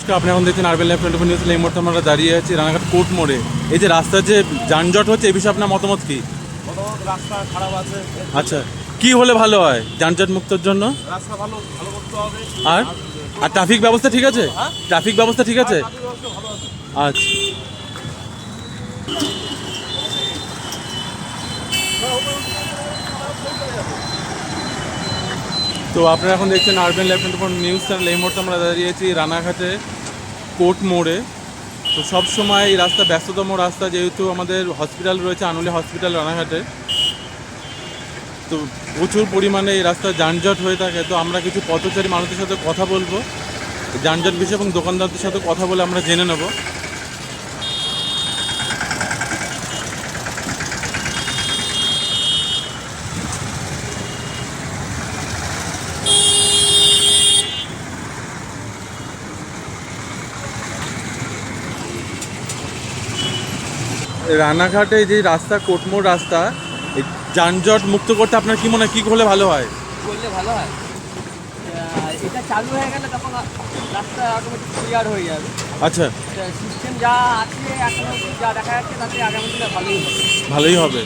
নমস্কার, আপনি এখন দেখছেন আরবেন লাইভ 24 নিউজ। এই মুহূর্তে আমরা দাঁড়িয়ে আছি রানাঘাট কোর্ট মোড়ে। এই যে রাস্তার যে যানজট হচ্ছে, এই বিষয়ে আপনার মতামত কি? রাস্তা খারাপ আছে। আচ্ছা, কি হলে ভালো হয় যানজট মুক্তর জন্য? রাস্তা ভালো করতে হবে। আর আর ট্রাফিক ব্যবস্থা ঠিক আছে? ট্রাফিক ব্যবস্থা ঠিক আছে? আচ্ছা, তো আপনারা এখন দেখছেন আরবেন লাইভ 24 নিউজ চ্যানেল। এই মুহূর্তে আমরা দাঁড়িয়েছি রানাঘাটে কোর্ট মোড়ে। তো সব সময় এই রাস্তা ব্যস্ততম রাস্তা, যেহেতু আমাদের হসপিটাল রয়েছে আনুলি হসপিটাল রানাঘাটে, তো প্রচুর পরিমাণে এই রাস্তা যানজট হয়ে থাকে। তো আমরা কিছু পথচারী মানুষদের সাথে কথা বলবো যানজট বিষয়ে এবং দোকানদারদের সাথে কথা বলে আমরা জেনে নেব। রানাঘাটে যে রাস্তা কোটমোড় রাস্তা, এই যানজট মুক্ত করতে আপনার কি মনে হয়, কী হলে ভালো হয়? করলে ভালো হয়, এটা চালু হয়ে গেলে তখন রাস্তা অটোমেটিক ক্লিয়ার হয়ে যাবে। আচ্ছা, সিস্টেম যা আছে এখন যা দেখা যাচ্ছে তাতে আগামী দিনে ভালোই হবে।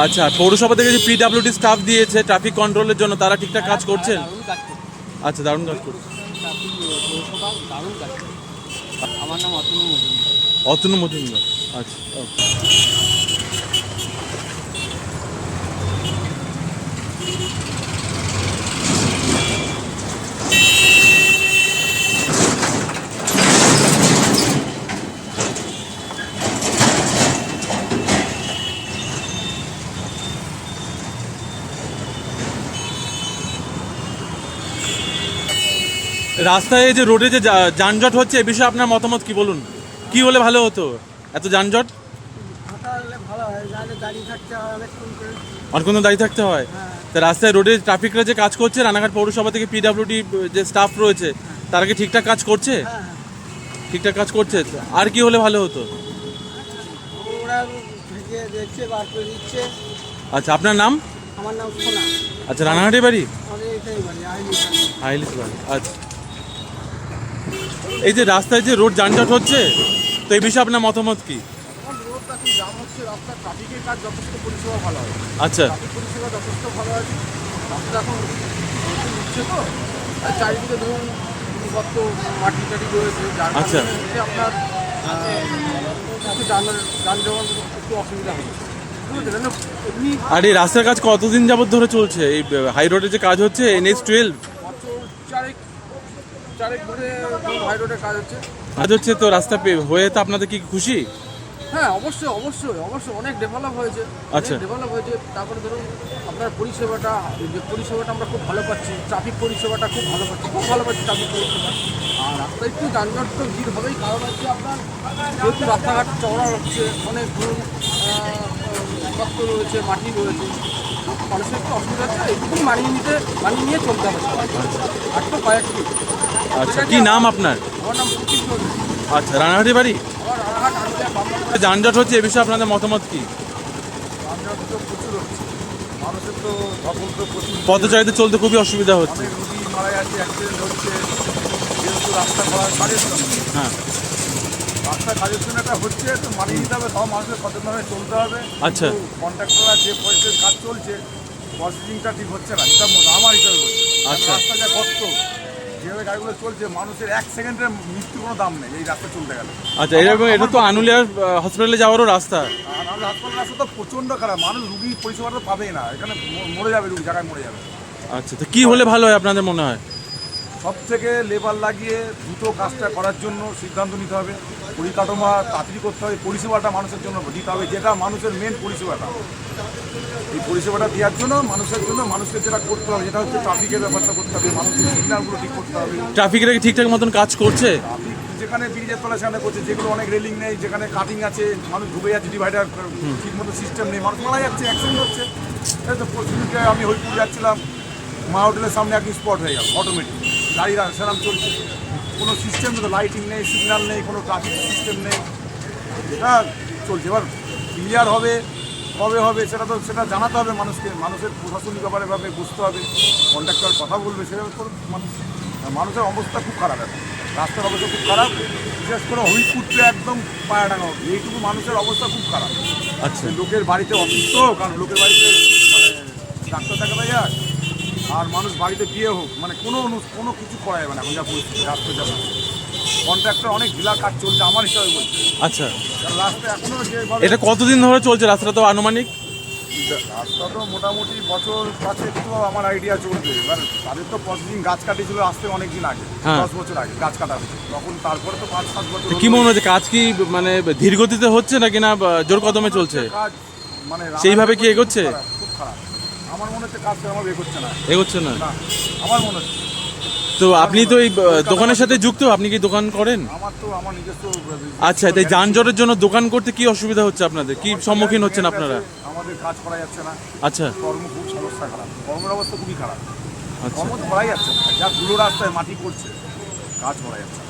আচ্ছা, পৌরসভা থেকে যে পিডাব্লিউডি স্টাফ দিয়েছে ট্রাফিক কন্ট্রোলের জন্য, তারা ঠিকঠাক কাজ করছেন? দারুণ কাজ করছে। আচ্ছা, দারুণ কাজ করছে। ট্রাফিক পৌরসভা দারুণ কাজ করছে। আমার নাম অতনু মজুমদার। অতনু মজুমদার, আচ্ছা, ওকে। রাস্তায় যে রোডে যে যানজট হচ্ছে, এ বিষয়ে আপনার মতামত কি, বলুন? কি হলে ভালো হতো? এত যানজট ভালো হয়, দাঁড়িয়ে থাকতে হয় অনেকক্ষণ দাঁড়িয়ে থাকতে হয়। তা রাস্তায় রোডে ট্রাফিকরা যে কাজ করছে রানাঘাট পৌরসভা থেকে পিডাব্লিউডি যে স্টাফ রয়েছে, তারা কি ঠিকঠাক কাজ করছে? ঠিকঠাক কাজ করছে। আর কি হলে ভালো হতো? ওরা দেখছে, বার করে দিচ্ছে। আচ্ছা, আপনার নাম? আমার নাম সোনা। আচ্ছা, রানাঘাটে বাড়ি? আমাদের এটাই বাড়ি, হাইলিস বাড়ি। আচ্ছা, এই যে রাস্তায় যে রোড যানজট হচ্ছে, তো এই বিষয়ে আপনার মতামত কি? রোডটা কি জাম হচ্ছে, রাস্তার ট্রাফিকের কাজ যথেষ্ট পরিষেবা ভালো হয়। আচ্ছা, ট্রাফিক পরিষেবা যথেষ্ট ভালো আছে। রাস্তা এখন উঠছে তো, আর চারিদিকে ধরুন কত মাটি টাটি রয়েছে, যার আচ্ছা। কারণে হচ্ছে আপনার একটু যানবাহন একটু অসুবিধা হচ্ছে। বুঝলেন? এমনি আর এই রাস্তার কাজ কতদিন যাবত ধরে চলছে? এই হাই রোডে যে কাজ হচ্ছে NH-12 বছর চারেক ধরে হাই রোডে কাজ হচ্ছে। কাজ হচ্ছে, তো রাস্তা হয়ে তো আপনাদের কি খুশি? হ্যাঁ, অবশ্যই অনেক ডেভেলপ হয়েছে। আচ্ছা। ডেভেলপ হয়েছে। তারপরে ধরুন আপনার পরিষেবাটা আমরা খুব ভালো পাচ্ছি। ট্রাফিক পরিষেবাটা খুব ভালো পাচ্ছি ট্রাফিক পরিষেবা। আর রাস্তায় একটু যানজট তো ভিড় হবেই, কারণ হচ্ছে আপনার যেহেতু রাস্তাঘাট চওড়া হচ্ছে, অনেক ধরুন গর্ত রয়েছে, মাটি রয়েছে, মানুষের একটু অসুবিধা হচ্ছে। একটু মানিয়ে নিয়ে চলতে হবে আর তো কয়েকটি। আচ্ছা, কি নাম আপনার? আমার নাম সুচিত চৌধুরী। আচ্ছা, রানাঘাটে বাড়ি? আমার রানাঘাট আনুলিয়া বামনগর। যানজট হচ্ছে, এ বিষয়ে আপনাদের মতামত কি? যানজট তো প্রচুর হচ্ছে, মানুষের তো ধকল তো প্রচুর। পথচারীদের চলতে খুবই অসুবিধা হচ্ছে। অনেক রুগী মারা যাচ্ছে, অ্যাক্সিডেন্ট হচ্ছে, যেহেতু রাস্তা করার কাজের জন্য। হ্যাঁ, রাস্তা কাজের জন্য একটা হচ্ছে, তো মানিয়ে নিতে হবে, সব মানুষের সচেতনভাবে চলতে হবে। আচ্ছা। কন্ট্রাক্টররা যে পয়সার কাজ চলছে, প্রসেসিংটা ঠিক হচ্ছে না, এটা আমার হিসাবে বলছে। আচ্ছা। রাস্তা যা কষ্ট, যেভাবে গাড়িগুলো চলছে, মানুষের 1 সেকেন্ডের মৃত্যুর কোনো দাম নেই এই রাস্তা চলতে গেলে। আচ্ছা, এরকম এটা তো আনুলিয়ার হসপিটালে যাওয়ারও রাস্তা। আর আমাদের হাসপাতাল রাস্তা তো প্রচণ্ড খারাপ, মানুষ রুগী পরিষেবা তো পাবেই না, এখানে মরে যাবে, রুগী জায়গায় মরে যাবে। আচ্ছা, তো কি হলে ভালো হয় আপনাদের মনে হয়? সব থেকে লেবার লাগিয়ে দ্রুত কাজটা করার জন্য সিদ্ধান্ত নিতে হবে। পরিকাঠামো তাড়াতাড়ি করতে হবে, পরিষেবাটা মানুষের জন্য দিতে হবে, যেটা মানুষের মেন পরিষেবাটা। এই পরিষেবাটা দেওয়ার জন্য মানুষকে যেটা করতে হবে, যেটা হচ্ছে ট্রাফিকের ব্যাপারটা করতে হবে, মানুষের সিগন্যালগুলো ঠিক করতে হবে। ট্রাফিকরা কি ঠিকঠাক মতন কাজ করছে? ট্রাফিক যেখানে ব্রিজের তলা সেখানে করছে, যেগুলো অনেক রেলিং নেই, যেখানে কাটিং আছে, মানুষ ঢুকে যাচ্ছে, ডিভাইডার ঠিক মতো সিস্টেম নেই, মানুষ মারা যাচ্ছে, অ্যাক্সিডেন্ট হচ্ছে। এই তো পরশুদিনকে আমি হরিপুর যাচ্ছিলাম, মা হোটেলের সামনে একদিন স্পট হয়ে গেল, অটোমেটিক গাড়ি সেরাম চলছে, কোনো সিস্টেম নেই, লাইটিং নেই, সিগন্যাল নেই, কোনো ট্রাফিক সিস্টেম নেই, এটা চলছে। এবার ক্লিয়ার হবে কবে হবে সেটা জানাতে হবে মানুষকে, মানুষের প্রশাসনিক ব্যাপারে বুঝতে হবে, কন্ট্রাক্টর কথা বলবে, সেভাবে মানুষের অবস্থা খুব খারাপ এখন। রাস্তার অবস্থা খুব খারাপ, বিশেষ করে হরিপুরতে একদম পায়াডাঙ্গা অবধি এইটুকু মানুষের অবস্থা খুব খারাপ। আচ্ছা, লোকের বাড়িতে অসুস্থ, কারণ লোকের বাড়িতে মানে ডাক্তার দেখাতে যায়, আর মানুষ বাড়িতে বিয়ে হোক মানে কোনো কিছু করা যাবে না এখন যা পরিস্থিতি রাস্তা যাবে। কন্ট্রাক্টর অনেক ঢিলা কাজ চলছে আমার হিসাবে বলছে, আচ্ছা। কারণ রাস্তা এখনও যে এটা কতদিন ধরে চলছে রাস্তাটা তো আনুমানিক? রাস্তা তো মোটামুটি বছর 5 তো আমার আইডিয়া চলবে। এবার তাদের তো প্রতিদিন গাছ কাটিয়েছিল আসতে অনেক দিন আগে, হ্যাঁ। 10 বছর আগে গাছ কাটা হয়েছে, তখন তারপরে তো 5-7 বছর তো কি মনে হচ্ছে কাজ কি মানে ধীর গতিতে হচ্ছে নাকি না জোর কদমে চলছে? কাজ মানে সেইভাবে কি এগোচ্ছে? খুব খারাপ আমার মনে হচ্ছে, কাজ আমার এগোচ্ছে না, এগোচ্ছে না? না আমার মনে হচ্ছে। তো আপনি তো এই দোকানের সাথে যুক্ত, আপনি কি দোকান করেন? আমার নিজস্ব আচ্ছা, তাই যানজটের জন্য দোকান করতে কি অসুবিধা হচ্ছে আপনাদের, কি সম্মুখীন হচ্ছেন আপনারা? আমাদের কাজ করা যাচ্ছে না, আচ্ছা, কর্ম খুব সমস্যা খারাপ, কর্মের অবস্থা খুবই খারাপ, আচ্ছা, কর্ম তো করাই যাচ্ছে না, যা ধুলো রাস্তায় মাটি করছে কাজ করা যাচ্ছে না।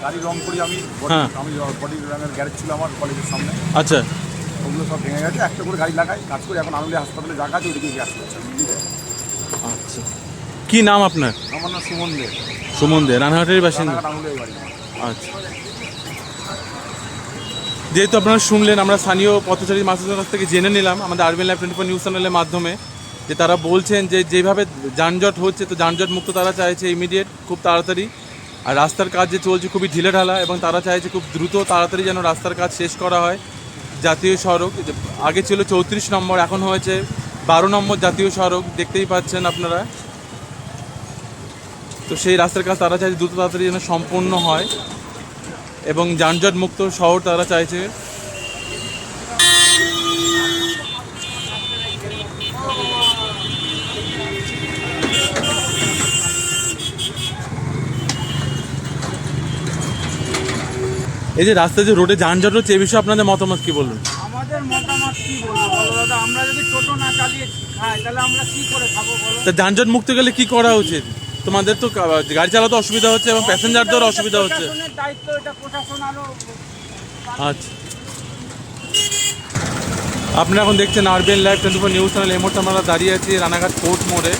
গাড়ি রং করি আমি, হ্যাঁ। আমি বডি রঙের গ্যারেজ ছিল আমার কলেজের সামনে, আচ্ছা, ওগুলো সব ভেঙে গেছে, একটা করে গাড়ি লাগাই কাজ করি, এখন আনুলিয়া হাসপাতালে জায়গা আছে ওদিকে গ্যাস করছে। আচ্ছা। কি নাম আপনার? আমার নাম সুমন দে, সুমন দে, রানাঘাটের বাসিন্দা। রানাঘাট আনুলিয়া বাড়ি। আচ্ছা, যেহেতু আপনারা শুনলেন, আমরা স্থানীয় পথচারী মানুষদের কাছ থেকে জেনে নিলাম আমাদের আরবিএন লাইভ 24 নিউজ চ্যানেলের মাধ্যমে, যে তারা বলছেন যে যেভাবে যানজট হচ্ছে, তো যানজট মুক্ত তারা চাইছে ইমিডিয়েট, খুব তাড়াতাড়ি। আর রাস্তার কাজ যে চলছে খুবই ঢিলেঢালা, এবং তারা চাইছে খুব দ্রুত তাড়াতাড়ি যেন রাস্তার কাজ শেষ করা হয়। জাতীয় সড়ক আগে ছিল 34 নম্বর, এখন হয়েছে 12 নম্বর জাতীয় সড়ক, দেখতেই পাচ্ছেন আপনারা। তো সেই রাস্তার কাজ তারা চাইছে দ্রুত তাড়াতাড়ি যেন সম্পূর্ণ হয়, এবং যানজট মুক্ত শহর তারা চাইছে। এই যে রাস্তায় যে রোডে যানজট হচ্ছে, এই বিষয়ে আপনাদের মতামত কি বলুন? আমাদের মতামত কি বলবো বলো দাদা, আমরা যদি টোটো না চালিয়ে খাই তাহলে আমরা কি করে খাবো বলো? তা যানজট মুক্ত গেলে কি করা উচিত? তোমাদের তো গাড়ি চালাতে অসুবিধা হচ্ছে এবং প্যাসেঞ্জারদেরও অসুবিধা হচ্ছে। প্রশাসনের দায়িত্ব, এটা প্রশাসন আরো। আচ্ছা, আপনারা এখন দেখছেন আরবিএন লাইভ 24 নিউজ চ্যানেল। এই মুহূর্তে আমরা দাঁড়িয়ে আছি রানাঘাট কোর্ট মোড়ে।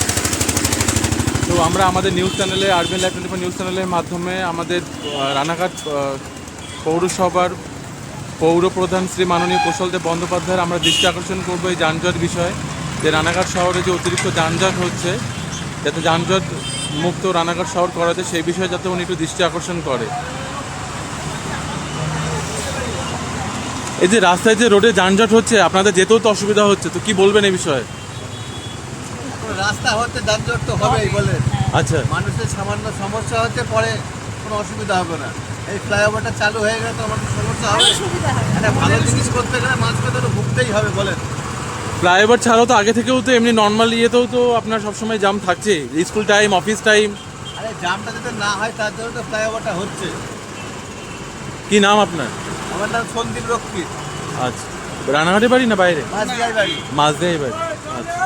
তো আমরা আমাদের নিউজ চ্যানেলে, আরবিএন লাইভ 24 নিউজ চ্যানেলের মাধ্যমে আমাদের রানাঘাট পৌরসভার পৌরপ্রধান শ্রী মাননীয় কৌশলদেব বন্দ্যোপাধ্যায়ের আমরা দৃষ্টি আকর্ষণ করবো এই যানজট বিষয়ে, যে রানাঘাট শহরে যে অতিরিক্ত যানজট হচ্ছে, যাতে যানজট মুক্ত রানাঘাট শহর করা যায় সেই বিষয়ে যাতে উনি একটু দৃষ্টি আকর্ষণ করে। এই যে রাস্তায় যে রোডে যানজট হচ্ছে, আপনাদের যেতেও তো অসুবিধা হচ্ছে, তো কি বলবেন এই বিষয়ে? রাস্তা হচ্ছে যানজট তো হবেই বলে, আচ্ছা, মানুষের সামান্য সমস্যা হচ্ছে, পরে কোনো অসুবিধা হবে না। এই ফ্লাইওভারটা চালু হয়ে গেলে তো আমাদের সমস্যা হবে। একটা ভালো জিনিস করতে গেলে মানুষকে তো ভুগতেই হবে বলেন। ফ্লাইওভার ছাড়াও তো আগে থেকেও তো এমনি নর্মাল ইয়েতেও তো আপনার সবসময় জাম থাকছে, স্কুল টাইম, অফিস টাইম। আরে জামটা যাতে না হয় তার জন্য তো ফ্লাইওভারটা হচ্ছে। কি নাম আপনার? আমার নাম সন্দীপ রক্ষিত, আচ্ছা, রানাঘাটে বাড়ি না বাইরে? মাঝদিয়ায় বাড়ি। মাঝদিয়ায় বাড়ি। আচ্ছা।